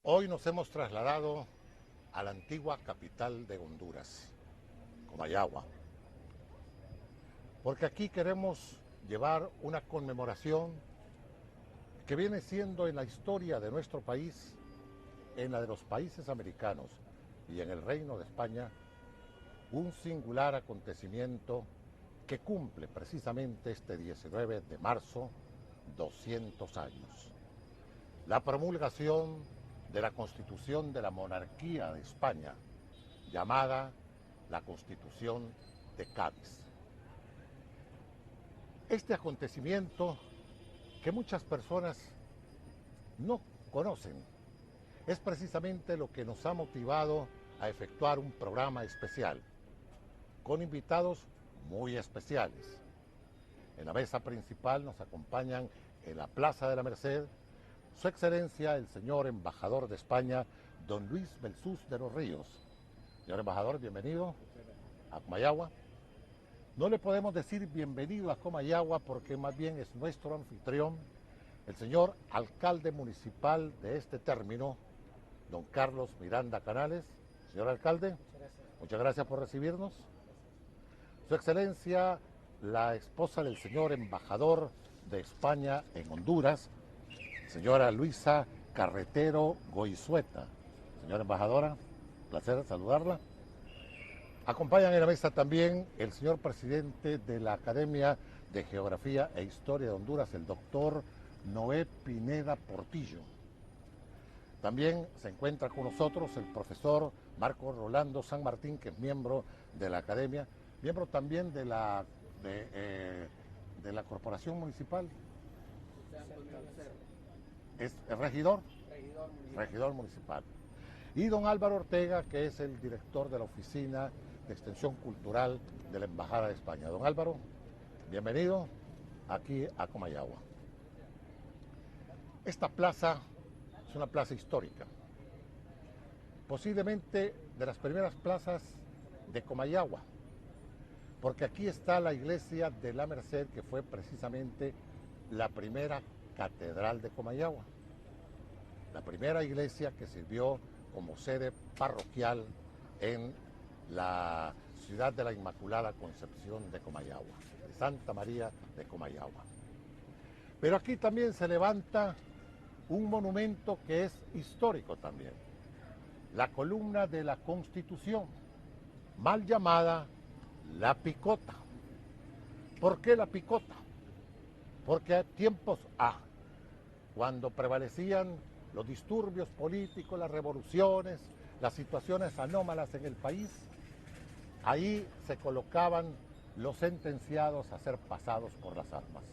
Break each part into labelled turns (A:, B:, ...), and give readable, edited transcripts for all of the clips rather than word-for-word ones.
A: Hoy nos hemos trasladado a la antigua capital de Honduras, Comayagua, porque aquí queremos llevar una conmemoración que viene siendo en la historia de nuestro país, en la de los países americanos y en el Reino de España, un singular acontecimiento que cumple precisamente este 19 de marzo 200 años. La promulgación de la Constitución de la Monarquía de España, llamada la Constitución de Cádiz. Este acontecimiento que muchas personas no conocen es precisamente lo que nos ha motivado a efectuar un programa especial con invitados muy especiales. En la mesa principal nos acompañan en la Plaza de la Merced Su Excelencia el señor Embajador de España, don Luis Belsus de los Ríos. Señor Embajador, bienvenido a Comayagua. No le podemos decir bienvenido a Comayagua porque más bien es nuestro anfitrión, el señor alcalde municipal de este término, don Carlos Miranda Canales. Señor alcalde, muchas gracias por recibirnos. Su Excelencia, la esposa del señor embajador de España en Honduras, señora Luisa Carretero Goizueta. Señora embajadora, placer saludarla. Acompañan en la mesa también el señor presidente de la Academia de Geografía e Historia de Honduras, el doctor Noé Pineda Portillo. También se encuentra con nosotros el profesor Marco Rolando San Martín, que es miembro de la Academia, miembro también de la Corporación Municipal. Es regidor municipal. Y don Álvaro Ortega, que es el director de la Oficina de Extensión Cultural de la Embajada de España. Don Álvaro, bienvenido aquí a Comayagua. Esta plaza es una plaza histórica, posiblemente de las primeras plazas de Comayagua, porque aquí está la iglesia de la Merced, que fue precisamente la primera catedral de Comayagua, la primera iglesia que sirvió como sede parroquial en la ciudad de la Inmaculada Concepción de Comayagua, de Santa María de Comayagua. Pero aquí también se levanta un monumento que es histórico también, la columna de la Constitución, mal llamada la Picota. ¿Por qué la Picota? Porque a tiempos cuando prevalecían los disturbios políticos, las revoluciones, las situaciones anómalas en el país, ahí se colocaban los sentenciados a ser pasados por las armas.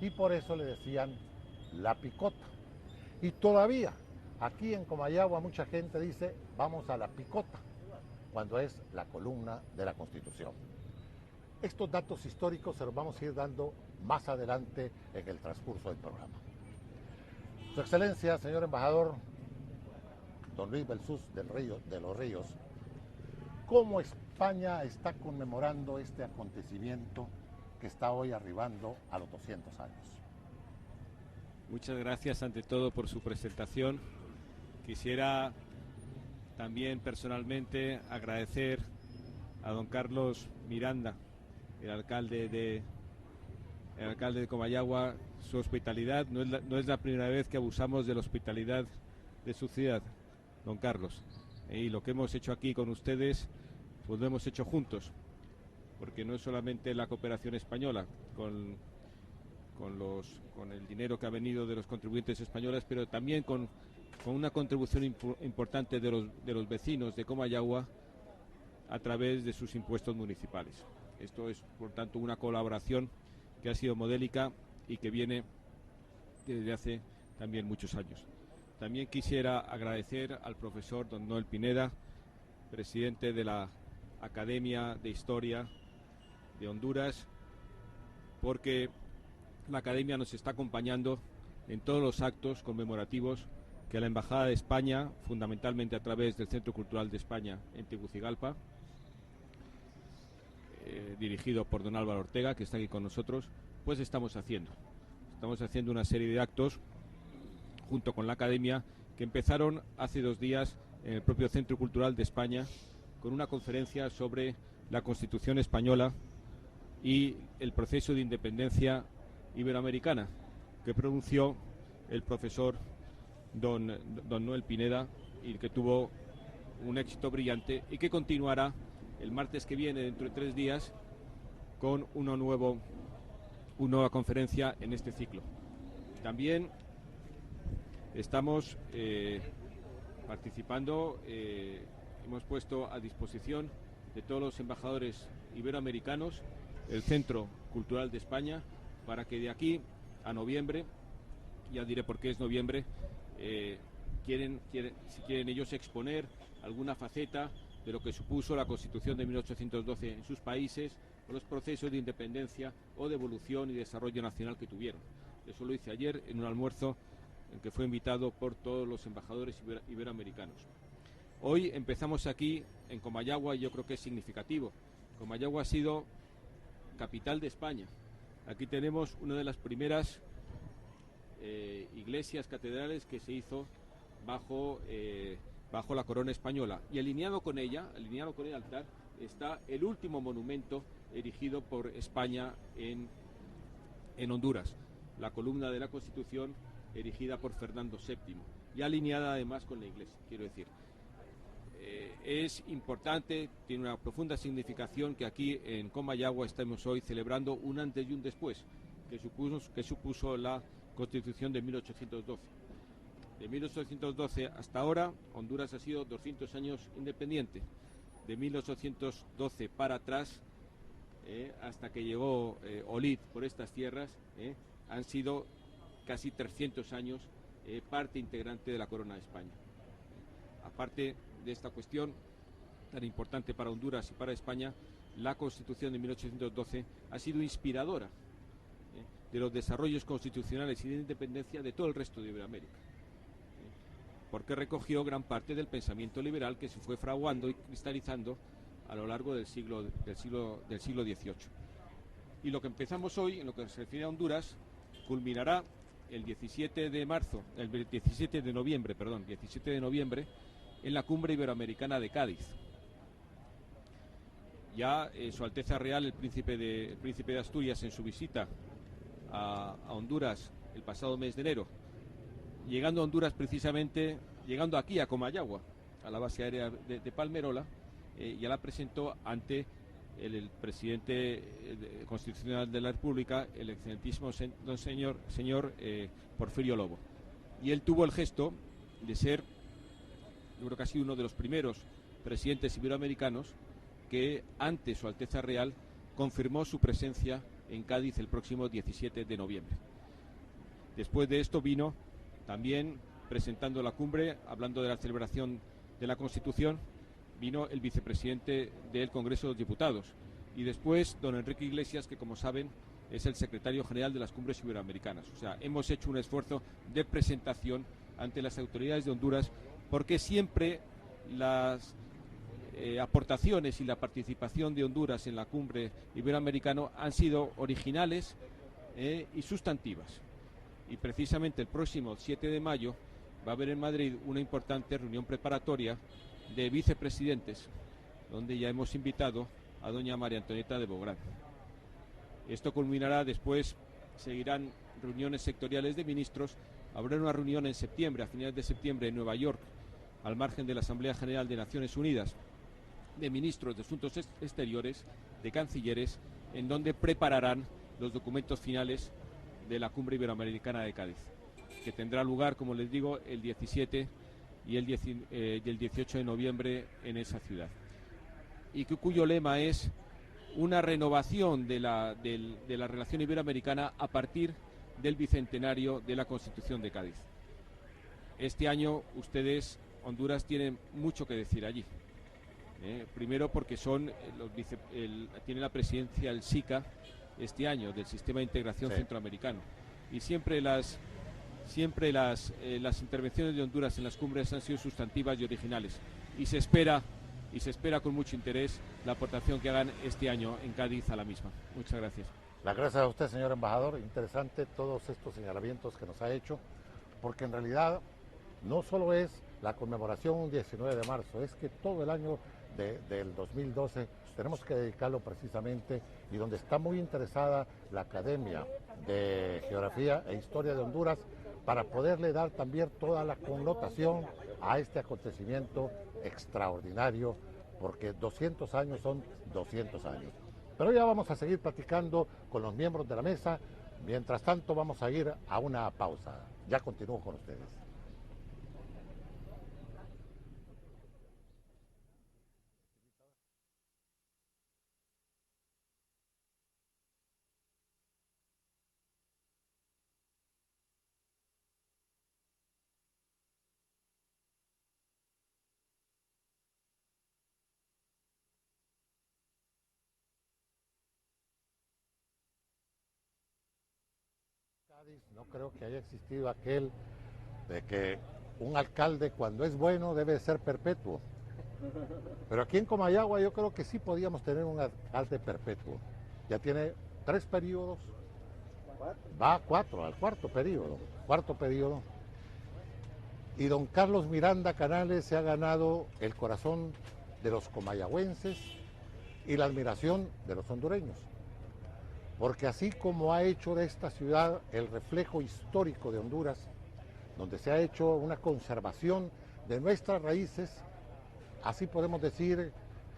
A: Y por eso le decían la Picota. Y todavía aquí en Comayagua mucha gente dice vamos a la Picota, cuando es la columna de la Constitución. Estos datos históricos se los vamos a ir dando más adelante en el transcurso del programa. Su Excelencia, señor embajador, don Luis Belsus de los Ríos, ¿cómo España está conmemorando este acontecimiento que está hoy arribando a los 200 años?
B: Muchas gracias ante todo por su presentación. Quisiera también personalmente agradecer a don Carlos Miranda, el alcalde de Comayagua, su hospitalidad. No es la primera vez que abusamos de la hospitalidad de su ciudad, don Carlos. Y lo que hemos hecho aquí con ustedes, pues lo hemos hecho juntos, porque no es solamente la cooperación española con el dinero que ha venido de los contribuyentes españoles, pero también con una contribución importante de los vecinos de Comayagua a través de sus impuestos municipales. Esto es, por tanto, una colaboración que ha sido modélica y que viene desde hace también muchos años. También quisiera agradecer al profesor don Noel Pineda, presidente de la Academia de Historia de Honduras, porque la Academia nos está acompañando en todos los actos conmemorativos que la Embajada de España, fundamentalmente a través del Centro Cultural de España en Tegucigalpa, dirigido por don Álvaro Ortega, que está aquí con nosotros, pues estamos haciendo una serie de actos junto con la Academia que empezaron hace 2 días en el propio Centro Cultural de España con una conferencia sobre la Constitución española y el proceso de independencia iberoamericana, que pronunció el profesor don Noel Pineda, y que tuvo un éxito brillante y que continuará el martes que viene, dentro de 3 días, con una nueva conferencia en este ciclo. También estamos participando, hemos puesto a disposición de todos los embajadores iberoamericanos el Centro Cultural de España, para que de aquí a noviembre, ya diré por qué es noviembre, si quieren ellos exponer alguna faceta de lo que supuso la Constitución de 1812 en sus países, o los procesos de independencia o de evolución y desarrollo nacional que tuvieron. Eso lo hice ayer en un almuerzo en que fue invitado por todos los embajadores iberoamericanos. Hoy empezamos aquí en Comayagua y yo creo que es significativo. Comayagua ha sido capital de España. Aquí tenemos una de las primeras iglesias catedrales que se hizo bajo la corona española, y alineado con el altar, está el último monumento erigido por España en Honduras, la columna de la Constitución erigida por Fernando VII, y alineada además con la iglesia. Quiero decir, es importante, tiene una profunda significación que aquí en Comayagua estemos hoy celebrando un antes y un después que supuso la Constitución de 1812. De 1812 hasta ahora, Honduras ha sido 200 años independiente. De 1812 para atrás, hasta que llegó Olid por estas tierras, han sido casi 300 años parte integrante de la corona de España. Aparte de esta cuestión tan importante para Honduras y para España, la Constitución de 1812 ha sido inspiradora de los desarrollos constitucionales y de independencia de todo el resto de Iberoamérica, porque recogió gran parte del pensamiento liberal que se fue fraguando y cristalizando a lo largo del siglo XVIII. Y lo que empezamos hoy, en lo que se refiere a Honduras, culminará el 17 de noviembre, en la Cumbre Iberoamericana de Cádiz. Ya Su Alteza Real, el príncipe de Asturias, en su visita a Honduras el pasado mes de enero, llegando a Honduras precisamente, llegando aquí a Comayagua, a la base aérea de Palmerola, ya la presentó ante el presidente constitucional de la República, el excelentísimo señor Porfirio Lobo. Y él tuvo el gesto de ser, yo creo que ha sido uno de los primeros presidentes iberoamericanos que ante Su Alteza Real confirmó su presencia en Cádiz el próximo 17 de noviembre. Después de esto vino también, presentando la cumbre, hablando de la celebración de la Constitución, vino el vicepresidente del Congreso de los Diputados, y después don Enrique Iglesias, que como saben es el secretario general de las cumbres iberoamericanas. O sea, hemos hecho un esfuerzo de presentación ante las autoridades de Honduras, porque siempre las aportaciones y la participación de Honduras en la cumbre iberoamericana han sido originales y sustantivas. Y precisamente el próximo 7 de mayo va a haber en Madrid una importante reunión preparatoria de vicepresidentes, donde ya hemos invitado a doña María Antonieta de Bográn. Esto culminará después, seguirán reuniones sectoriales de ministros. Habrá una reunión en septiembre, a finales de septiembre, en Nueva York, al margen de la Asamblea General de Naciones Unidas, de ministros de Asuntos Exteriores, de cancilleres, en donde prepararán los documentos finales de la Cumbre Iberoamericana de Cádiz, que tendrá lugar, como les digo, el 17 y el 18 de noviembre en esa ciudad, y cuyo lema es una renovación de la relación iberoamericana a partir del bicentenario de la Constitución de Cádiz. Este año Honduras tiene mucho que decir allí. Primero porque tiene la presidencia el SICA este año, del Sistema de Integración Centroamericano, y siempre las intervenciones de Honduras en las cumbres han sido sustantivas y originales, y se espera con mucho interés la aportación que hagan este año en Cádiz a la misma. Muchas gracias.
A: Las gracias a usted, señor embajador. Interesante todos estos señalamientos que nos ha hecho, porque en realidad no solo es la conmemoración un 19 de marzo, es que todo el año del 2012 tenemos que dedicarlo precisamente, y donde está muy interesada la Academia de Geografía e Historia de Honduras, para poderle dar también toda la connotación a este acontecimiento extraordinario, porque 200 años son 200 años. Pero ya vamos a seguir platicando con los miembros de la mesa. Mientras tanto vamos a ir a una pausa. Ya continúo con ustedes. Cádiz, no creo que haya existido aquel de que un alcalde cuando es bueno debe ser perpetuo. Pero aquí en Comayagua yo creo que sí podíamos tener un alcalde perpetuo. Ya tiene 3 periodos, va a 4, al cuarto periodo. Y don Carlos Miranda Canales se ha ganado el corazón de los comayagüenses y la admiración de los hondureños. Porque así como ha hecho de esta ciudad el reflejo histórico de Honduras, donde se ha hecho una conservación de nuestras raíces, así podemos decir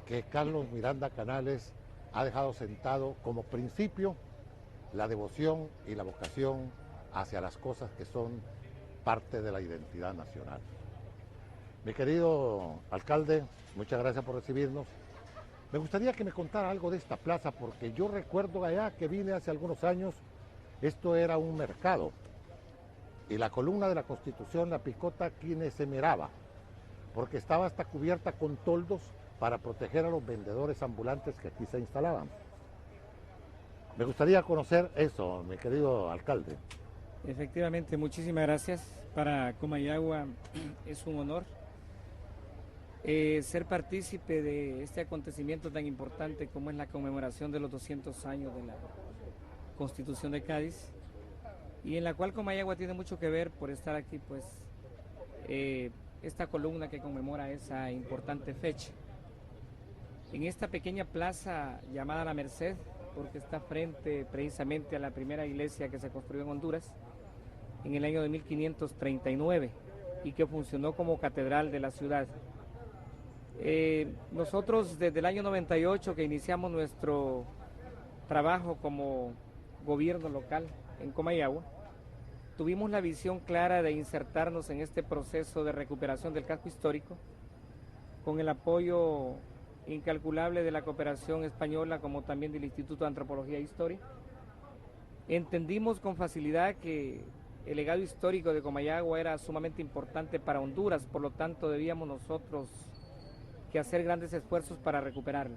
A: que Carlos Miranda Canales ha dejado sentado como principio la devoción y la vocación hacia las cosas que son parte de la identidad nacional. Mi querido alcalde, muchas gracias por recibirnos. Me gustaría que me contara algo de esta plaza, porque yo recuerdo allá que vine hace algunos años, esto era un mercado, y la columna de la Constitución, la picota, aquí ni se miraba, porque estaba hasta cubierta con toldos para proteger a los vendedores ambulantes que aquí se instalaban. Me gustaría conocer eso, mi querido alcalde.
C: Efectivamente, muchísimas gracias. Para Comayagua es un honor ser partícipe de este acontecimiento tan importante como es la conmemoración de los 200 años de la Constitución de Cádiz, y en la cual Comayagua tiene mucho que ver por estar aquí, pues esta columna que conmemora esa importante fecha. En esta pequeña plaza llamada La Merced, porque está frente precisamente a la primera iglesia que se construyó en Honduras en el año de 1539 y que funcionó como catedral de la ciudad. Nosotros desde el año 98 que iniciamos nuestro trabajo como gobierno local en Comayagua, tuvimos la visión clara de insertarnos en este proceso de recuperación del casco histórico con el apoyo incalculable de la cooperación española, como también del Instituto de Antropología e Historia. Entendimos con facilidad que el legado histórico de Comayagua era sumamente importante para Honduras, por lo tanto debíamos nosotros que hacer grandes esfuerzos para recuperarlo.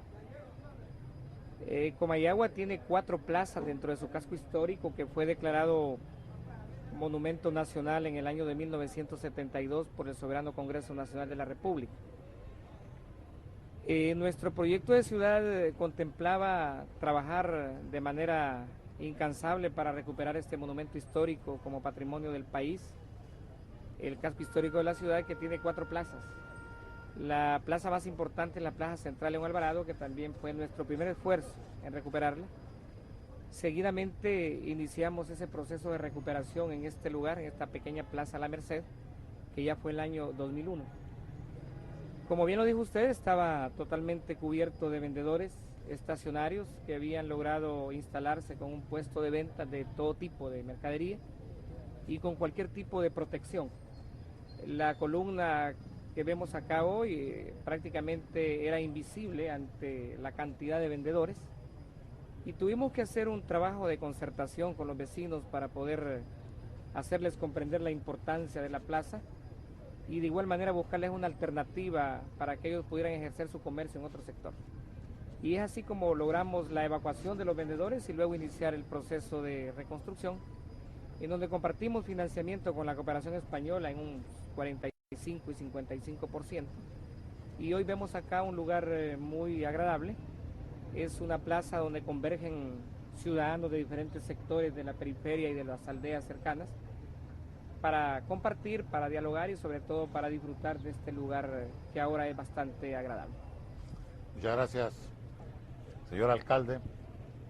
C: Comayagua tiene 4 plazas dentro de su casco histórico, que fue declarado Monumento Nacional en el año de 1972 por el Soberano Congreso Nacional de la República. Nuestro proyecto de ciudad contemplaba trabajar de manera incansable para recuperar este monumento histórico como patrimonio del país, el casco histórico de la ciudad, que tiene 4 plazas. La plaza más importante es la Plaza Central en Alvarado, que también fue nuestro primer esfuerzo en recuperarla. Seguidamente iniciamos ese proceso de recuperación en este lugar, en esta pequeña Plaza La Merced, que ya fue el año 2001. Como bien lo dijo usted, estaba totalmente cubierto de vendedores estacionarios que habían logrado instalarse con un puesto de venta de todo tipo de mercadería y con cualquier tipo de protección. La columna que vemos acá hoy prácticamente era invisible ante la cantidad de vendedores, y tuvimos que hacer un trabajo de concertación con los vecinos para poder hacerles comprender la importancia de la plaza y de igual manera buscarles una alternativa para que ellos pudieran ejercer su comercio en otro sector. Y es así como logramos la evacuación de los vendedores y luego iniciar el proceso de reconstrucción, en donde compartimos financiamiento con la cooperación española en un 45 y 55%. Y hoy vemos acá un lugar muy agradable. Es una plaza donde convergen ciudadanos de diferentes sectores de la periferia y de las aldeas cercanas, para compartir, para dialogar y sobre todo para disfrutar de este lugar que ahora es bastante agradable.
A: Muchas gracias, señor alcalde.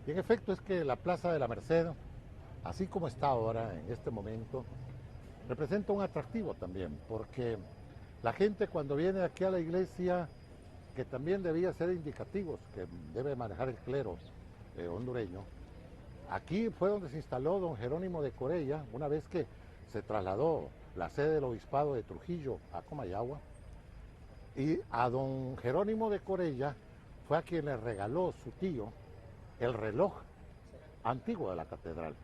A: Y en efecto es que la Plaza de la Merced, así como está ahora en este momento, representa un atractivo también, porque la gente cuando viene aquí a la iglesia, que también debía ser indicativos, que debe manejar el clero hondureño, aquí fue donde se instaló don Jerónimo de Corella, una vez que se trasladó la sede del obispado de Trujillo a Comayagua, y a don Jerónimo de Corella fue a quien le regaló su tío el reloj antiguo de la catedral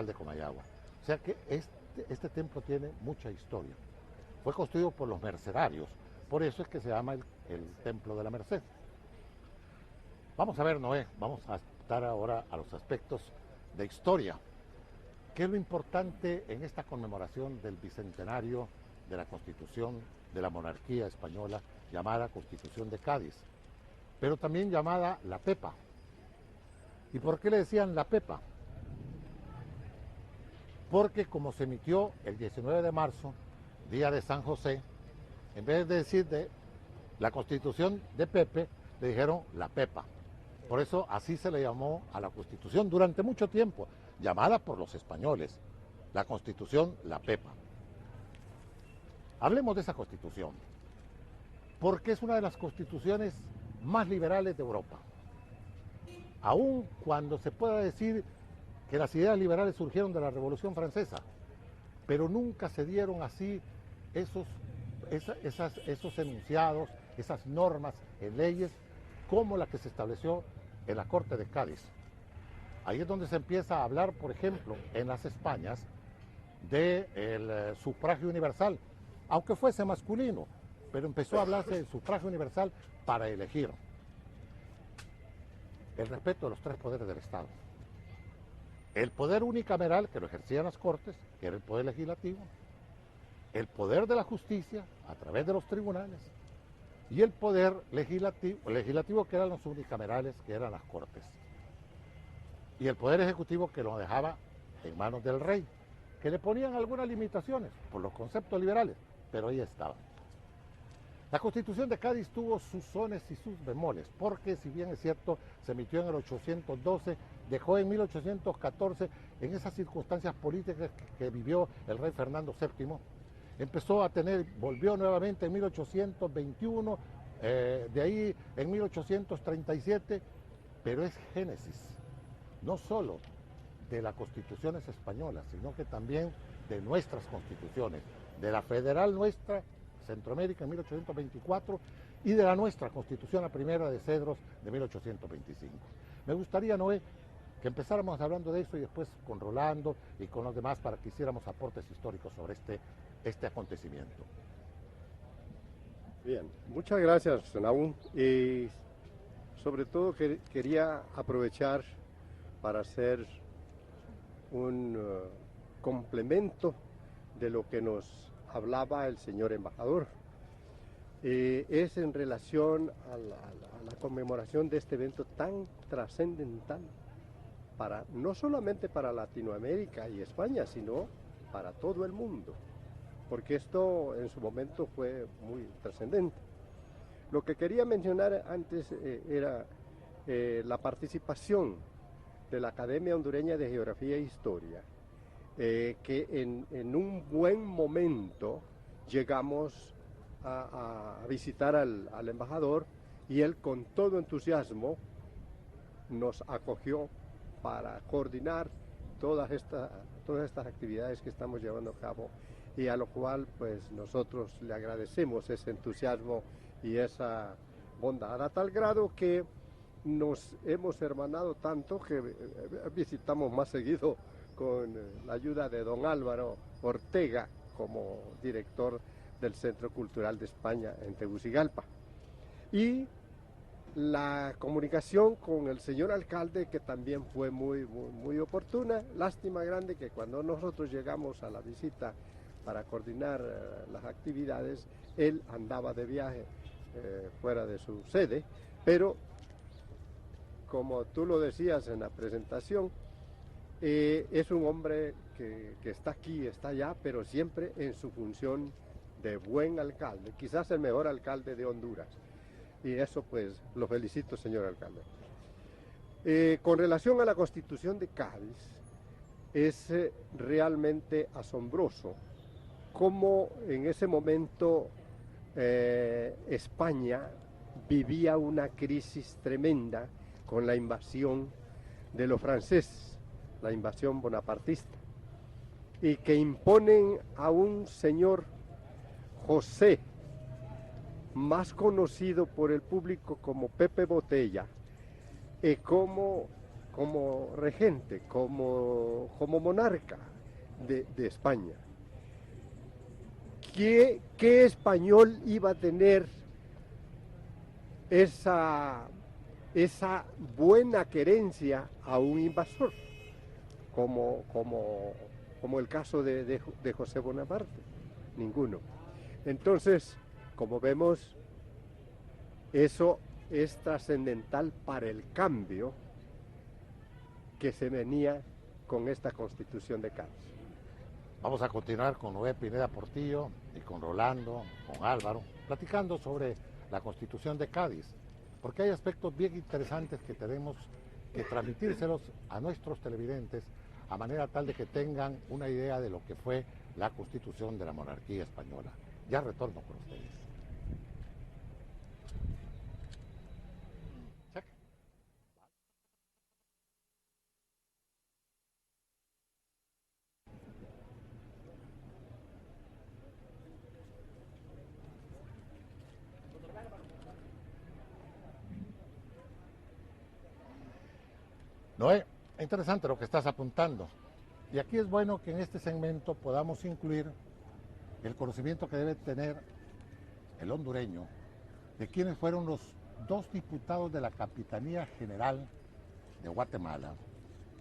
A: de Comayagua. O sea que este templo tiene mucha historia. Fue construido por los mercedarios, por eso es que se llama el Templo de la Merced. Vamos a ver, Noé, vamos a estar ahora a los aspectos de historia. ¿Qué es lo importante en esta conmemoración del bicentenario de la Constitución de la monarquía española, llamada Constitución de Cádiz, pero también llamada la Pepa? ¿Y por qué le decían la Pepa? Porque como se emitió el 19 de marzo, día de San José, en vez de decir de la Constitución de Pepe, le dijeron la Pepa. Por eso así se le llamó a la Constitución durante mucho tiempo, llamada por los españoles, la Constitución la Pepa. Hablemos de esa Constitución, porque es una de las constituciones más liberales de Europa. Aun cuando se pueda decir que las ideas liberales surgieron de la Revolución Francesa, pero nunca se dieron así esos enunciados, esas normas en leyes como la que se estableció en la Corte de Cádiz. Ahí es donde se empieza a hablar, por ejemplo, en las Españas, del sufragio universal, aunque fuese masculino, pero empezó a hablarse del sufragio universal para elegir. El respeto de los tres poderes del Estado. El poder unicameral, que lo ejercían las Cortes, que era el poder legislativo, el poder de la justicia, a través de los tribunales, y el poder legislativo que eran los unicamerales, que eran las Cortes. Y el poder ejecutivo que lo dejaba en manos del rey, que le ponían algunas limitaciones por los conceptos liberales, pero ahí estaba. La Constitución de Cádiz tuvo sus sones y sus bemoles, porque si bien es cierto, se emitió en el 812, dejó en 1814, en esas circunstancias políticas que vivió el rey Fernando VII, volvió nuevamente en 1821, de ahí en 1837, pero es génesis, no solo de las constituciones españolas, sino que también de nuestras constituciones, de la federal nuestra, Centroamérica en 1824, y de la nuestra Constitución, la primera de Cedros de 1825. Me gustaría, Noé, que empezáramos hablando de eso y después con Rolando y con los demás para que hiciéramos aportes históricos sobre este acontecimiento.
D: Bien, muchas gracias, Nahum. Y sobre todo quería aprovechar para hacer un complemento de lo que nos hablaba el señor embajador. Es en relación a la conmemoración de este evento tan trascendental, no solamente para Latinoamérica y España, sino para todo el mundo, porque esto en su momento fue muy trascendente. Lo que quería mencionar antes era la participación de la Academia Hondureña de Geografía e Historia, que en un buen momento llegamos a visitar al embajador, y él con todo entusiasmo nos acogió para coordinar todas estas actividades que estamos llevando a cabo, y a lo cual pues nosotros le agradecemos ese entusiasmo y esa bondad, a tal grado que nos hemos hermanado tanto que visitamos más seguido con la ayuda de don Álvaro Ortega como director del Centro Cultural de España en Tegucigalpa. Y la comunicación con el señor alcalde, que también fue muy oportuna. Lástima grande que cuando nosotros llegamos a la visita para coordinar las actividades, él andaba de viaje fuera de su sede, pero como tú lo decías en la presentación, es un hombre que está aquí, está allá, pero siempre en su función de buen alcalde, quizás el mejor alcalde de Honduras. Y eso pues lo felicito, señor alcalde. Con relación a la Constitución de Cádiz, es realmente asombroso cómo en ese momento España vivía una crisis tremenda con la invasión de los franceses, la invasión bonapartista, y que imponen a un señor José, más conocido por el público como Pepe Botella, como regente, como monarca de España. ¿Qué español iba a tener esa buena querencia a un invasor, como el caso de José Bonaparte? Ninguno. Entonces, como vemos, eso es trascendental para el cambio que se venía con esta Constitución de Cádiz.
A: Vamos a continuar con Noé Pineda Portillo y con Rolando, con Álvaro, platicando sobre la Constitución de Cádiz, porque hay aspectos bien interesantes que tenemos que transmitírselos a nuestros televidentes a manera tal de que tengan una idea de lo que fue la Constitución de la monarquía española. Ya retorno con ustedes. Noé, interesante lo que estás apuntando. Y aquí es bueno que en este segmento podamos incluir el conocimiento que debe tener el hondureño de quiénes fueron los 2 diputados de la Capitanía General de Guatemala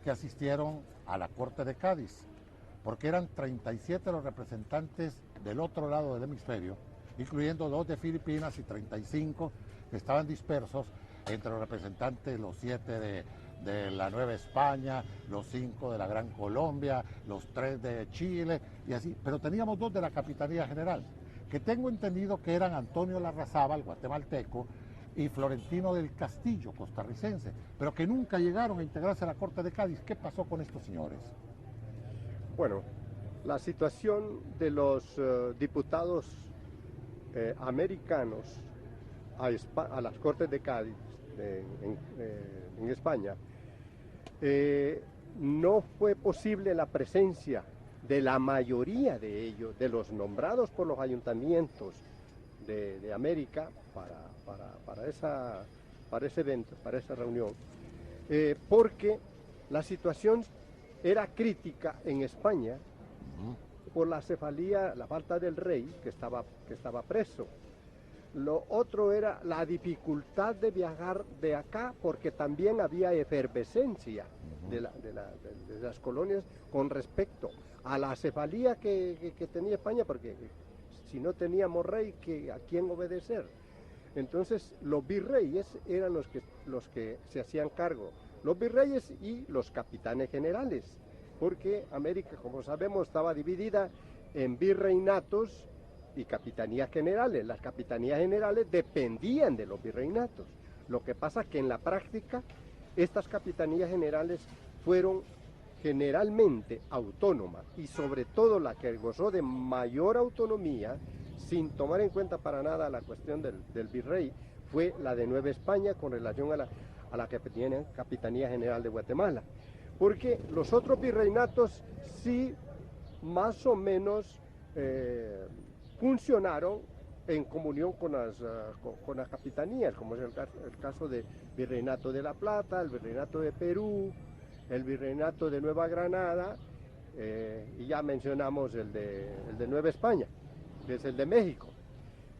A: que asistieron a la Corte de Cádiz, porque eran 37 los representantes del otro lado del hemisferio, incluyendo 2 de Filipinas y 35 que estaban dispersos entre los representantes, los 7 de la Nueva España, los 5 de la Gran Colombia, los 3 de Chile y así, pero teníamos 2 de la Capitanía General, que tengo entendido que eran Antonio Larrazábal, guatemalteco, y Florentino del Castillo, costarricense, pero que nunca llegaron a integrarse a la Corte de Cádiz. ¿Qué pasó con estos señores?
D: Bueno, la situación de los diputados americanos a las Cortes de Cádiz en España, no fue posible la presencia de la mayoría de ellos, de los nombrados por los ayuntamientos de América para ese evento, para esa reunión, porque la situación era crítica en España por la cefalía, la falta del rey que estaba preso. Lo otro era la dificultad de viajar de acá, porque también había efervescencia de las colonias con respecto a la cefalía que tenía España, porque si no teníamos rey, ¿a quién obedecer? Entonces los virreyes eran los que se hacían cargo, los virreyes y los capitanes generales, porque América, como sabemos, estaba dividida en virreinatos y capitanías generales. Las capitanías generales dependían de los virreinatos. Lo que pasa es que en la práctica estas capitanías generales fueron generalmente autónomas, y sobre todo la que gozó de mayor autonomía, sin tomar en cuenta para nada la cuestión del virrey, fue la de Nueva España con relación a la Capitanía General de Guatemala. Porque los otros virreinatos sí más o menos funcionaron en comunión con las capitanías, como es el caso del Virreinato de La Plata, el Virreinato de Perú, el Virreinato de Nueva Granada, y ya mencionamos el de Nueva España, que es el de México.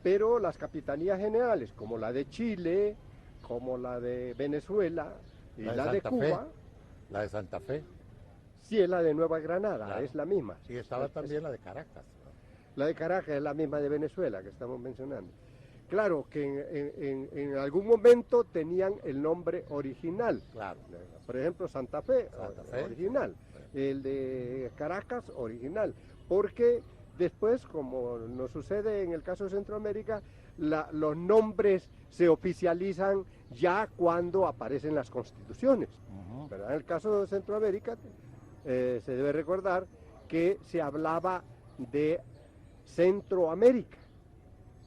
D: Pero las capitanías generales, como la de Chile, como la de Venezuela y la de Cuba.
A: La de Santa Fe.
D: Sí, es la de Nueva Granada, claro. Es la misma.
A: Y estaba también la de Caracas.
D: La de Caracas es la misma de Venezuela que estamos mencionando. Claro que en algún momento tenían el nombre original.
A: Claro.
D: Por ejemplo, Santa Fe. Original. el de Caracas original, porque después, como nos sucede en el caso de Centroamérica, los nombres se oficializan ya cuando aparecen las constituciones. ¿Verdad? En el caso de Centroamérica, se debe recordar que se hablaba de Centroamérica,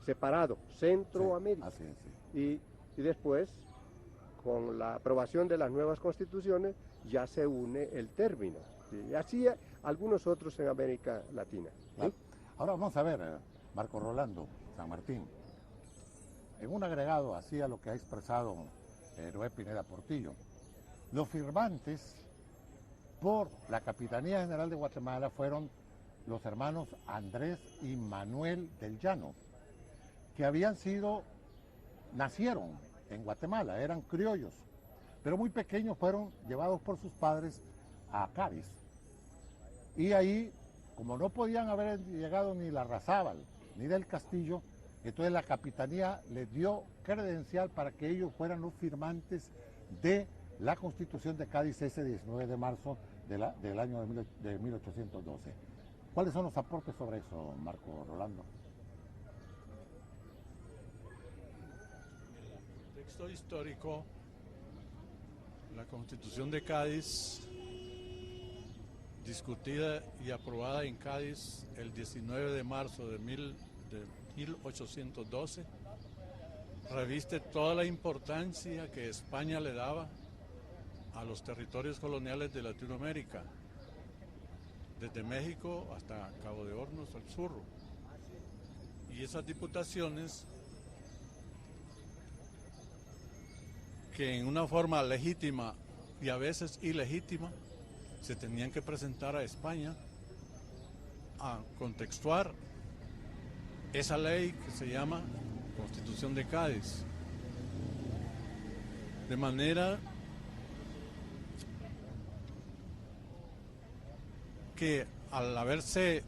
D: separado, Centroamérica.
A: Sí, así es, sí.
D: Y después, con la aprobación de las nuevas constituciones, ya se une el término. Y así algunos otros en América Latina.
A: Claro. Ahora vamos a ver, Marco Rolando San Martín, en un agregado así a lo que ha expresado Noé Pineda Portillo, los firmantes por la Capitanía General de Guatemala fueron los hermanos Andrés y Manuel del Llano, que nacieron en Guatemala, eran criollos, pero muy pequeños fueron llevados por sus padres a Cádiz. Y ahí, como no podían haber llegado ni Larrazábal ni del Castillo, entonces la Capitanía les dio credencial para que ellos fueran los firmantes de la Constitución de Cádiz ese 19 de marzo del año de 1812. ¿Cuáles son los aportes sobre eso, Marco Rolando?
E: En el contexto histórico, la Constitución de Cádiz, discutida y aprobada en Cádiz el 19 de marzo de 1812, reviste toda la importancia que España le daba a los territorios coloniales de Latinoamérica, desde México hasta Cabo de Hornos al sur. Y esas diputaciones, que en una forma legítima y a veces ilegítima, se tenían que presentar a España a contextuar esa ley que se llama Constitución de Cádiz. De manera que al haberse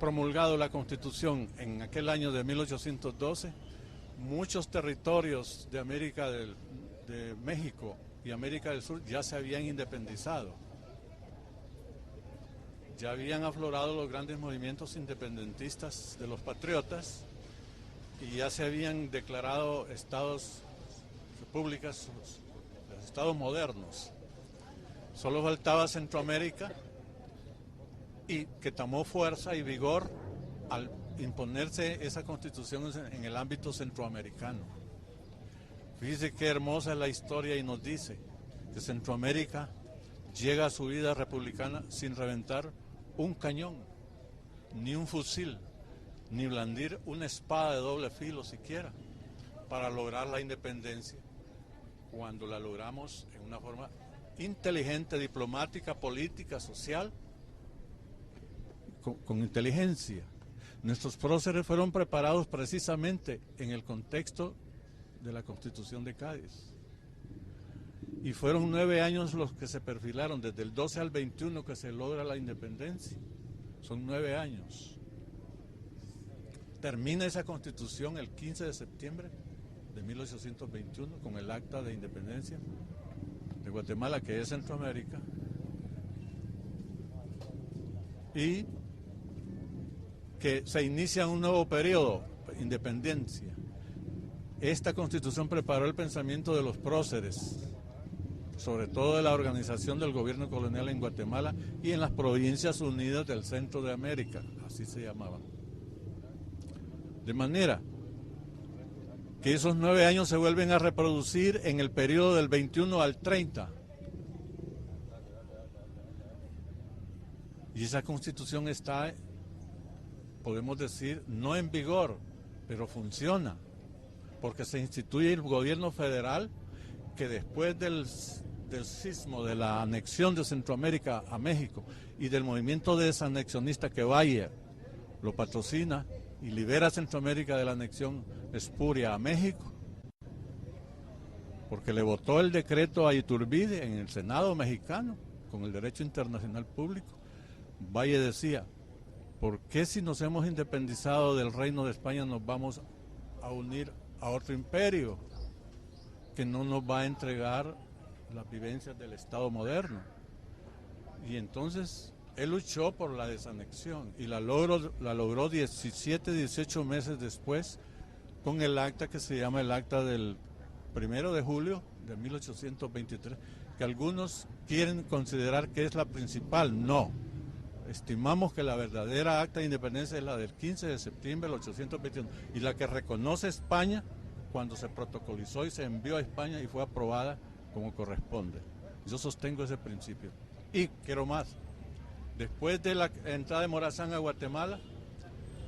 E: promulgado la Constitución en aquel año de 1812, muchos territorios de de México y América del Sur ya se habían independizado. Ya habían aflorado los grandes movimientos independentistas de los patriotas y ya se habían declarado estados, repúblicas, estados modernos. Solo faltaba Centroamérica, y que tomó fuerza y vigor al imponerse esa constitución en el ámbito centroamericano. Fíjese qué hermosa es la historia y nos dice que Centroamérica llega a su vida republicana sin reventar un cañón, ni un fusil, ni blandir una espada de doble filo siquiera, para lograr la independencia, cuando la logramos en una forma inteligente, diplomática, política, social, con inteligencia. Nuestros próceres fueron preparados precisamente en el contexto de la Constitución de Cádiz. Y fueron 9 años los que se perfilaron, desde el 12 al 21 que se logra la independencia. Son 9 años. Termina esa Constitución el 15 de septiembre de 1821 con el Acta de Independencia de Guatemala, que es Centroamérica. Y que se inicia un nuevo periodo, independencia. Esta Constitución preparó el pensamiento de los próceres, sobre todo de la organización del gobierno colonial en Guatemala y en las Provincias Unidas del Centro de América, así se llamaban. De manera que esos 9 años se vuelven a reproducir en el periodo del 21 al 30. Y esa Constitución está, podemos decir, no en vigor, pero funciona, porque se instituye el gobierno federal, que después del sismo de la anexión de Centroamérica a México y del movimiento desanexionista que Bayer lo patrocina y libera a Centroamérica de la anexión espuria a México, porque le votó el decreto a Iturbide en el Senado mexicano con el derecho internacional público. Valle decía: ¿por qué si nos hemos independizado del Reino de España nos vamos a unir a otro imperio que no nos va a entregar las vivencias del Estado moderno? Y entonces él luchó por la desanexión y la logró 17, 18 meses después con el acta que se llama el acta del 1 de julio de 1823, que algunos quieren considerar que es la principal. No, estimamos que la verdadera acta de independencia es la del 15 de septiembre del 1821 y la que reconoce España cuando se protocolizó y se envió a España y fue aprobada como corresponde. Yo sostengo ese principio. Y quiero más. Después de la entrada de Morazán a Guatemala,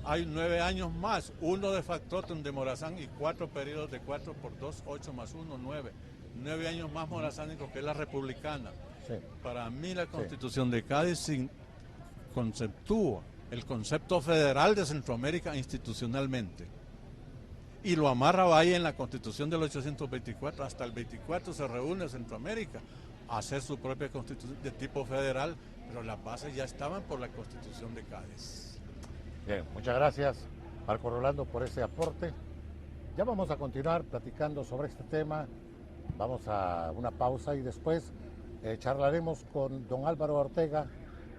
E: hay 9 años más, 1 de factotum de Morazán y 4 periodos de 4 por 2, 8 más 1, 9. 9 años más morazánico, que es la republicana.
A: Sí.
E: Para mí la Constitución de Cádiz conceptúa el concepto federal de Centroamérica institucionalmente. Y lo amarra Valle en la Constitución del 824. Hasta el 24 se reúne Centroamérica a hacer su propia Constitución de tipo federal, pero las bases ya estaban por la Constitución de Cádiz.
A: Bien, muchas gracias, Marco Rolando, por ese aporte. Ya vamos a continuar platicando sobre este tema. Vamos a una pausa y después charlaremos con don Álvaro Ortega,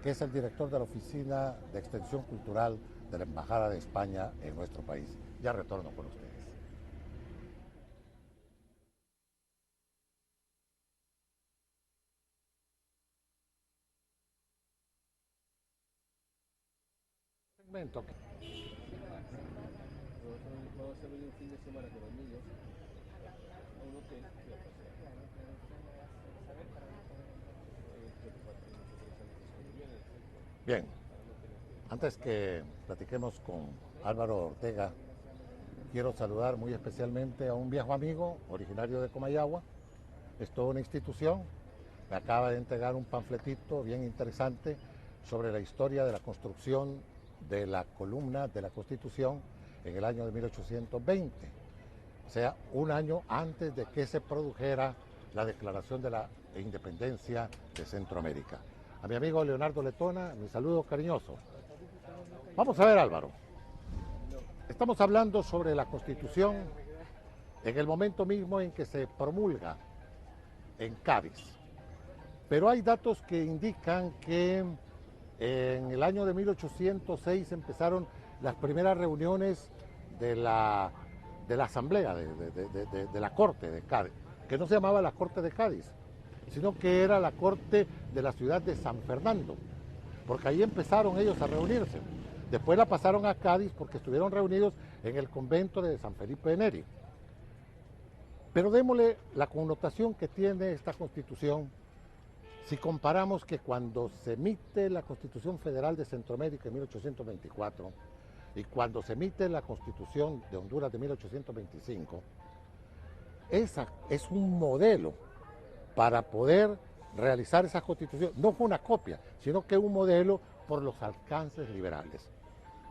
A: que es el director de la Oficina de Extensión Cultural de la Embajada de España en nuestro país. Ya retorno con ustedes. Segmento. Bien, antes que platiquemos con Álvaro Ortega, quiero saludar muy especialmente a un viejo amigo originario de Comayagua. Es toda una institución. Me acaba de entregar un panfletito bien interesante sobre la historia de la construcción de la columna de la Constitución en el año de 1820, o sea, un año antes de que se produjera la declaración de la independencia de Centroamérica. A mi amigo Leonardo Letona, mi saludo cariñoso. Vamos a ver, Álvaro. Estamos hablando sobre la Constitución en el momento mismo en que se promulga en Cádiz. Pero hay datos que indican que en el año de 1806 empezaron las primeras reuniones de la Asamblea, de la Corte de Cádiz, que no se llamaba la Corte de Cádiz, sino que era la Corte de la ciudad de San Fernando, porque ahí empezaron ellos a reunirse. Después la pasaron a Cádiz porque estuvieron reunidos en el convento de San Felipe de Neri. Pero démosle la connotación que tiene esta Constitución si comparamos que cuando se emite la Constitución Federal de Centroamérica en 1824 y cuando se emite la Constitución de Honduras de 1825, esa es un modelo para poder realizar esa Constitución. No fue una copia, sino que un modelo por los alcances liberales.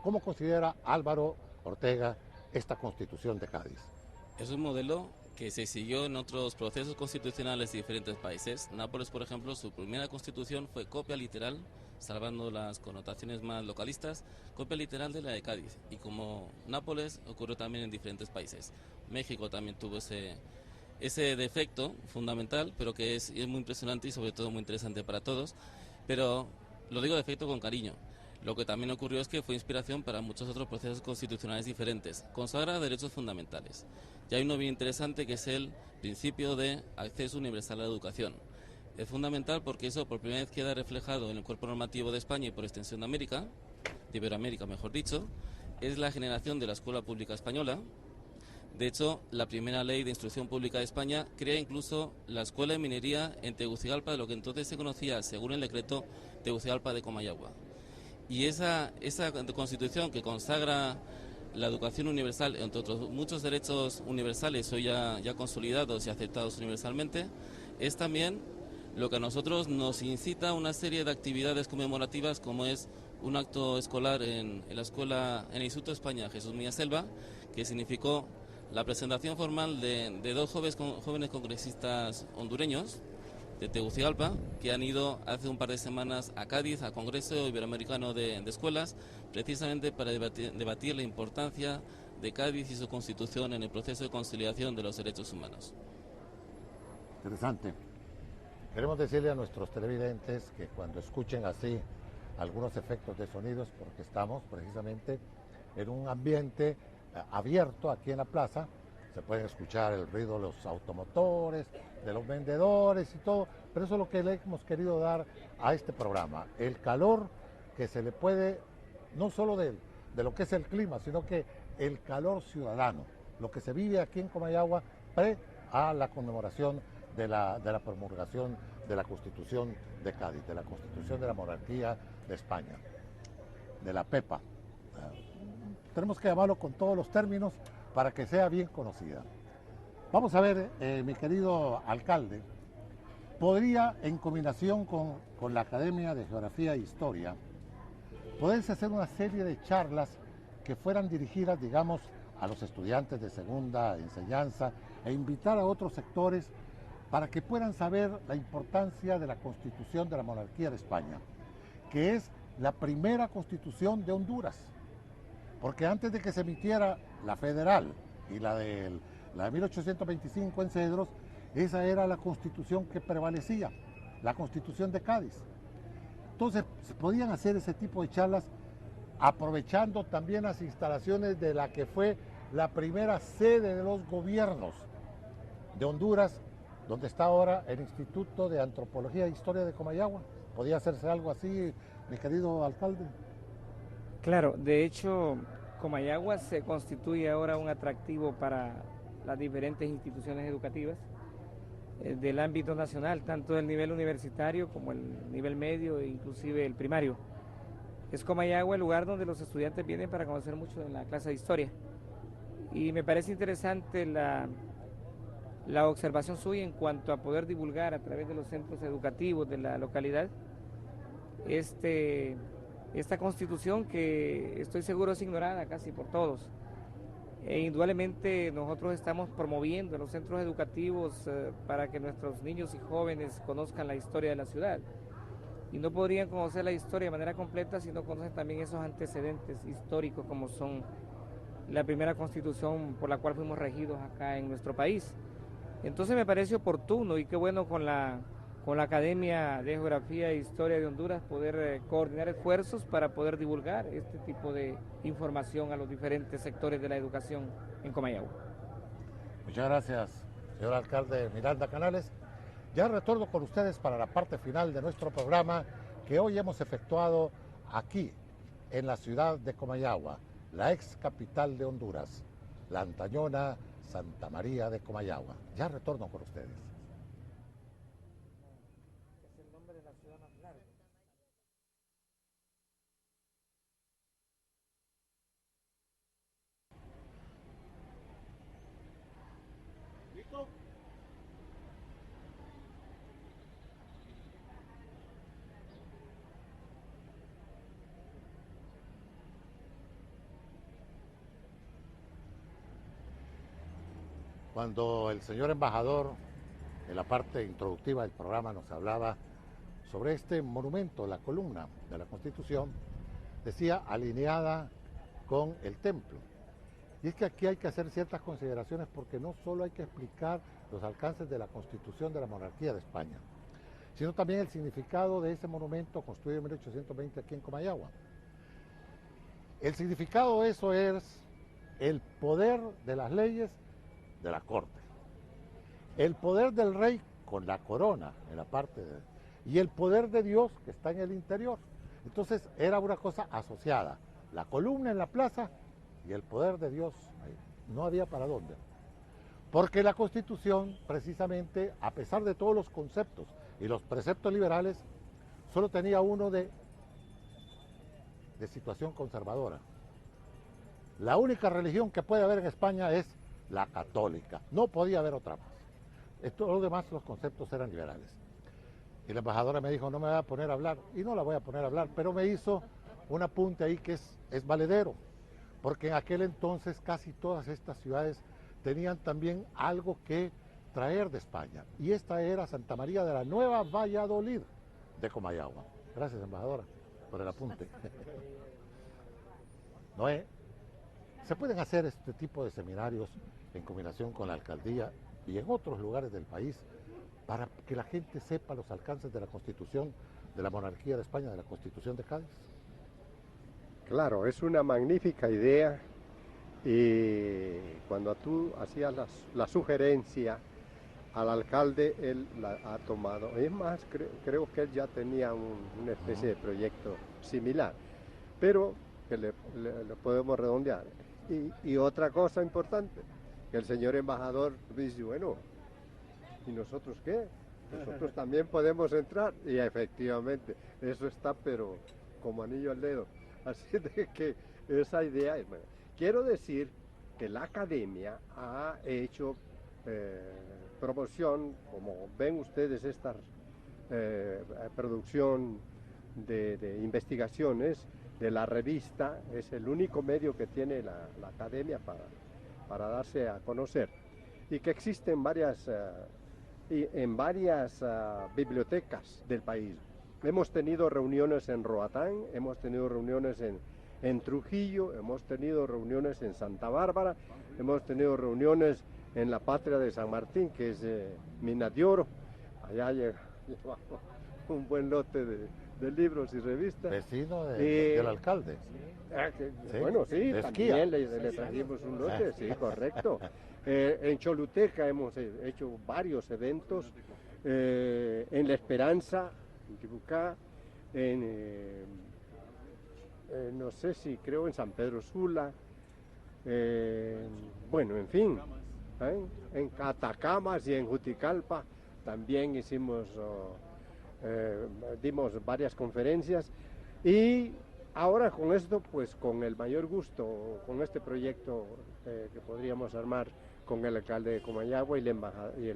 A: ¿Cómo considera Álvaro Ortega esta Constitución de Cádiz?
F: Es un modelo que se siguió en otros procesos constitucionales de diferentes países. Nápoles, por ejemplo, su primera constitución fue copia literal, salvando las connotaciones más localistas, copia literal de la de Cádiz. Y como Nápoles, ocurrió también en diferentes países. México también tuvo ese defecto fundamental, pero que es muy impresionante y sobre todo muy interesante para todos. Pero lo digo defecto con cariño. Lo que también ocurrió es que fue inspiración para muchos otros procesos constitucionales diferentes. Consagra derechos fundamentales. Y hay uno bien interesante que es el principio de acceso universal a la educación. Es fundamental porque eso por primera vez queda reflejado en el cuerpo normativo de España y por extensión de América, de Iberoamérica mejor dicho. Es la generación de la Escuela Pública Española. De hecho, la primera ley de instrucción pública de España crea incluso la Escuela de Minería en Tegucigalpa, de lo que entonces se conocía, según el decreto, Tegucigalpa de Comayagua. Y esa Constitución que consagra la educación universal, entre otros muchos derechos universales hoy ya consolidados y aceptados universalmente, es también lo que a nosotros nos incita a una serie de actividades conmemorativas, como es un acto escolar en la escuela, en el Instituto de España Jesús Milla Selva, que significó la presentación formal de dos jóvenes congresistas hondureños de Tegucigalpa, que han ido hace un par de semanas a Cádiz, al Congreso Iberoamericano de Escuelas, precisamente para debatir la importancia de Cádiz y su constitución en el proceso de conciliación de los derechos humanos.
A: Interesante. Queremos decirle a nuestros televidentes que cuando escuchen así algunos efectos de sonidos, porque estamos precisamente en un ambiente abierto aquí en la plaza, se pueden escuchar el ruido de los automotores, de los vendedores y todo, pero eso es lo que le hemos querido dar a este programa, el calor que se le puede, no solo de lo que es el clima, sino que el calor ciudadano, lo que se vive aquí en Comayagua pre a la conmemoración de la promulgación de la Constitución de Cádiz, de la Constitución de la Monarquía de España, de la PEPA. Tenemos que llamarlo con todos los términos para que sea bien conocida. Vamos a ver, mi querido alcalde, podría, en combinación con la Academia de Geografía e Historia, poderse hacer una serie de charlas que fueran dirigidas, digamos, a los estudiantes de segunda enseñanza e invitar a otros sectores para que puedan saber la importancia de la Constitución de la Monarquía de España, que es la primera constitución de Honduras. Porque antes de que se emitiera la federal y la de 1825 en Cedros, esa era la constitución que prevalecía, la Constitución de Cádiz. Entonces, se podían hacer ese tipo de charlas aprovechando también las instalaciones de la que fue la primera sede de los gobiernos de Honduras, donde está ahora el Instituto de Antropología e Historia de Comayagua. ¿Podía hacerse algo así, mi querido alcalde?
C: Claro, de hecho, Comayagua se constituye ahora un atractivo para las diferentes instituciones educativas del ámbito nacional, tanto del nivel universitario como el nivel medio e inclusive el primario. Es Comayagua el lugar donde los estudiantes vienen para conocer mucho en la clase de historia. Y me parece interesante la observación suya en cuanto a poder divulgar a través de los centros educativos de la localidad esta constitución que estoy seguro es ignorada casi por todos. E indudablemente nosotros estamos promoviendo en los centros educativos para que nuestros niños y jóvenes conozcan la historia de la ciudad. Y no podrían conocer la historia de manera completa si no conocen también esos antecedentes históricos como son la primera constitución por la cual fuimos regidos acá en nuestro país. Entonces me parece oportuno y qué bueno con la Academia de Geografía e Historia de Honduras poder coordinar esfuerzos para poder divulgar este tipo de información a los diferentes sectores de la educación en Comayagua.
A: Muchas gracias, señor alcalde Miranda Canales. Ya retorno con ustedes para la parte final de nuestro programa que hoy hemos efectuado aquí en la ciudad de Comayagua, la ex capital de Honduras, la antañona Santa María de Comayagua. Ya retorno con ustedes.
C: Es el nombre de la ciudad más larga.
A: ¿Listo? Cuando el señor embajador, en la parte introductiva del programa, nos hablaba sobre este monumento, la columna de la Constitución, decía alineada con el templo. Y es que aquí hay que hacer ciertas consideraciones porque no solo hay que explicar los alcances de la Constitución de la Monarquía de España, sino también el significado de ese monumento construido en 1820 aquí en Comayagua. El significado de eso es el poder de las leyes de la corte, el poder del rey con la corona en la parte y el poder de Dios que está en el interior. Entonces era una cosa asociada, la columna en la plaza y el poder de Dios ahí. No había para dónde, porque la Constitución precisamente, a pesar de todos los conceptos y los preceptos liberales, solo tenía uno de situación conservadora. La única religión que puede haber en España es la católica, no podía haber otra más. Todos los demás, los conceptos eran liberales. Y la embajadora me dijo, no me voy a poner a hablar, y no la voy a poner a hablar, pero me hizo un apunte ahí que es valedero, porque en aquel entonces casi todas estas ciudades tenían también algo que traer de España, y esta era Santa María de la Nueva Valladolid de Comayagua. Gracias, embajadora, por el apunte. Noé, se pueden hacer este tipo de seminarios en combinación con la alcaldía y en otros lugares del país para que la gente sepa los alcances de la Constitución de la Monarquía de España, de la Constitución de Cádiz?
D: Claro, es una magnífica idea y cuando tú hacías la sugerencia al alcalde, él la ha tomado. Es más, creo que él ya tenía una especie de proyecto similar, pero que le podemos redondear. Y otra cosa importante, que el señor embajador dice, bueno, ¿y nosotros qué? Nosotros también podemos entrar. Y efectivamente, eso está pero como anillo al dedo. Así de que esa idea es buena. Quiero decir que la academia ha hecho promoción, como ven ustedes, esta producción de investigaciones de la revista, es el único medio que tiene la academia para darse a conocer, y que existen en varias bibliotecas del país. Hemos tenido reuniones en Roatán, hemos tenido reuniones en Trujillo, hemos tenido reuniones en Santa Bárbara, hemos tenido reuniones en la Patria de San Martín, que es Mina de Oro. Allá llevamos un buen lote de libros y revistas.
A: Vecino del alcalde.
D: ¿Sí? Bueno, sí, también le trajimos un lote, sí, correcto. En Choluteca hemos hecho varios eventos, en La Esperanza, en Tibucá, no sé si creo en San Pedro Sula, bueno, en fin, en Catacamas y en Juticalpa también dimos varias conferencias, y ahora con esto, pues con el mayor gusto, con este proyecto que podríamos armar con el alcalde de Comayagua y la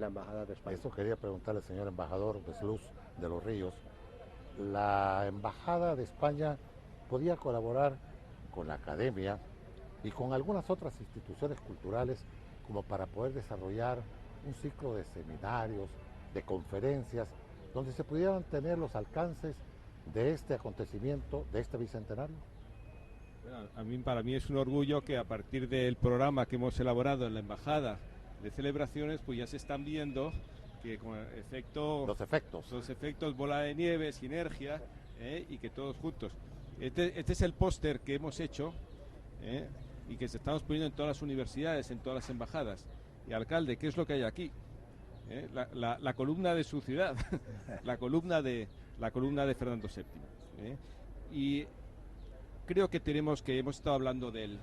D: embajada de España.
A: Eso quería preguntarle, señor embajador Besluz de los Ríos. La embajada de España podía colaborar con la academia y con algunas otras instituciones culturales como para poder desarrollar un ciclo de seminarios, de conferencias, donde se pudieran tener los alcances de este acontecimiento, de este bicentenario.
B: Para mí es un orgullo que a partir del programa que hemos elaborado en la Embajada de Celebraciones, pues ya se están viendo que con
A: los efectos
B: bola de nieve, sinergia, y que todos juntos. Este es el póster que hemos hecho y que se estamos poniendo en todas las universidades, en todas las embajadas. Y alcalde, ¿qué es lo que hay aquí? La columna de su ciudad, la columna de Fernando VII. Y creo que hemos estado hablando del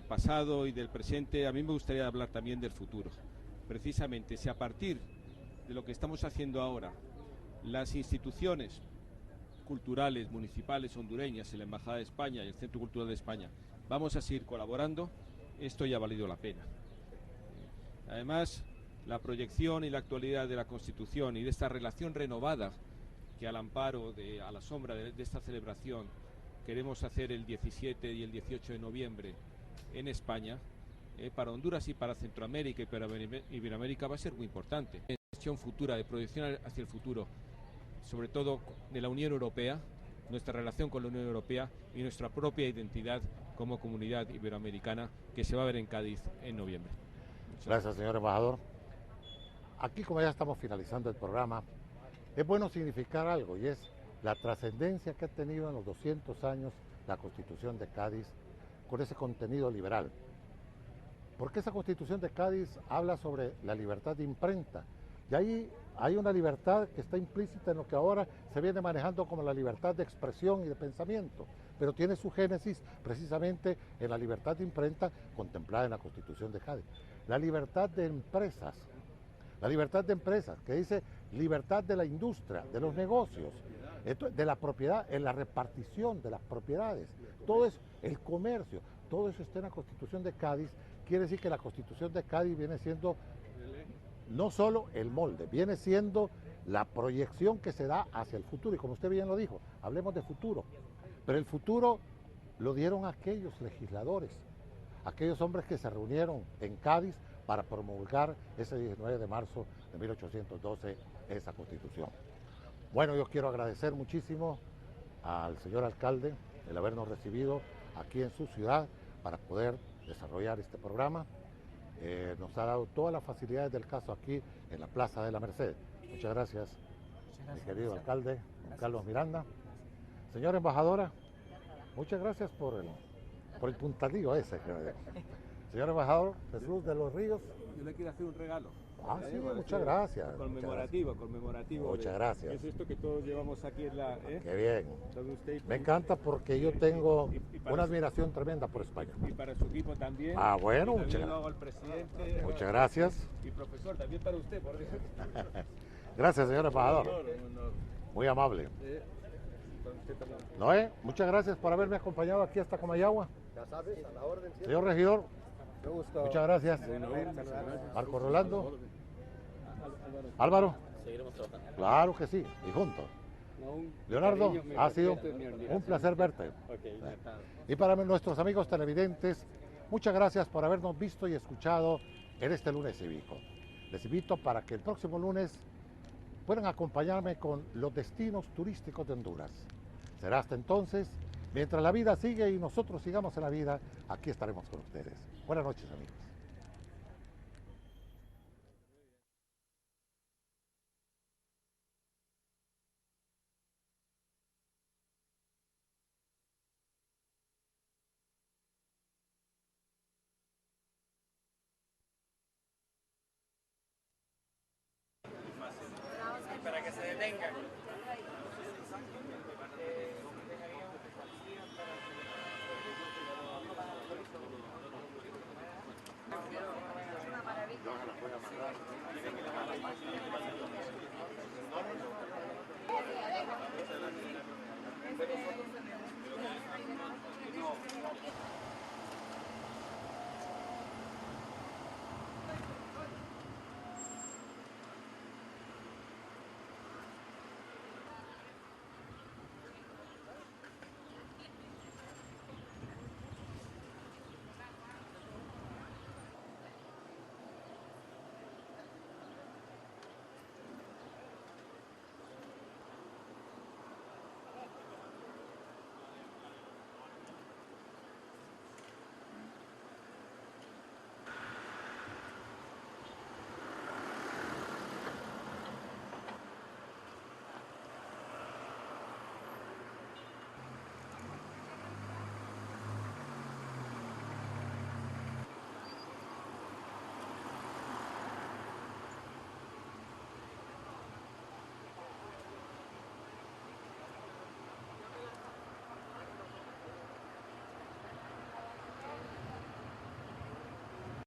B: pasado y del presente. A mí me gustaría hablar también del futuro. Precisamente, si a partir de lo que estamos haciendo ahora, las instituciones culturales, municipales, hondureñas, en la Embajada de España y el Centro Cultural de España, vamos a seguir colaborando, esto ya ha valido la pena. Además, la proyección y la actualidad de la Constitución y de esta relación renovada que al amparo, a la sombra de esta celebración, queremos hacer el 17 y el 18 de noviembre en España, para Honduras y para Centroamérica y para Iberoamérica va a ser muy importante. La gestión futura, de proyección hacia el futuro, sobre todo de la Unión Europea, nuestra relación con la Unión Europea y nuestra propia identidad como comunidad iberoamericana, que se va a ver en Cádiz en noviembre.
A: Gracias, señor embajador. Aquí, como ya estamos finalizando el programa, es bueno significar algo, y es la trascendencia que ha tenido en los 200 años la Constitución de Cádiz con ese contenido liberal. Porque esa Constitución de Cádiz habla sobre la libertad de imprenta, y ahí hay una libertad que está implícita en lo que ahora se viene manejando como la libertad de expresión y de pensamiento, pero tiene su génesis precisamente en la libertad de imprenta contemplada en la Constitución de Cádiz. La libertad de empresas, que dice libertad de la industria, de los negocios, de la propiedad, en la repartición de las propiedades, todo eso, el comercio, todo eso está en la Constitución de Cádiz. Quiere decir que la Constitución de Cádiz viene siendo no solo el molde, viene siendo la proyección que se da hacia el futuro. Y como usted bien lo dijo, hablemos de futuro. Pero el futuro lo dieron aquellos legisladores, aquellos hombres que se reunieron en Cádiz para promulgar ese 19 de marzo de 1812 esa Constitución. Bueno, yo quiero agradecer muchísimo al señor alcalde el habernos recibido aquí en su ciudad para poder desarrollar este programa. nos ha dado todas las facilidades del caso aquí en la Plaza de la Merced. Muchas gracias, mi querido alcalde, don Carlos Miranda. Señora embajadora, muchas gracias por el puntadillo ese. Señor embajador Jesús de los Ríos.
B: Yo le quiero hacer un regalo.
A: Ah, sí, muchas gracias.
B: Conmemorativo.
A: Muchas gracias.
B: Es esto que todos llevamos aquí en la...
A: Qué bien. Me encanta porque yo tengo una admiración tremenda por España.
B: Y para su equipo también.
A: Ah, bueno,
B: muchas gracias.
A: Muchas gracias.
B: Y profesor, también para usted, por Dios.
A: Gracias, señor embajador. Muy amable. Noé, muchas gracias por haberme acompañado aquí hasta Comayagua.
D: Ya sabes, a la orden. ¿Cierto?
A: Señor regidor,
D: Me gusta.
A: muchas gracias. Marco Rolando. Álvaro.
F: Seguiremos trabajando.
A: Claro que sí, y juntos. Leonardo, ha sido un placer verte. Y para nuestros amigos televidentes, muchas gracias por habernos visto y escuchado en este lunes cívico. Les invito para que el próximo lunes puedan acompañarme con los destinos turísticos de Honduras. Será hasta entonces, mientras la vida sigue y nosotros sigamos en la vida, aquí estaremos con ustedes. Buenas noches, amigos.
C: Para que se detengan.
A: Una maravilla.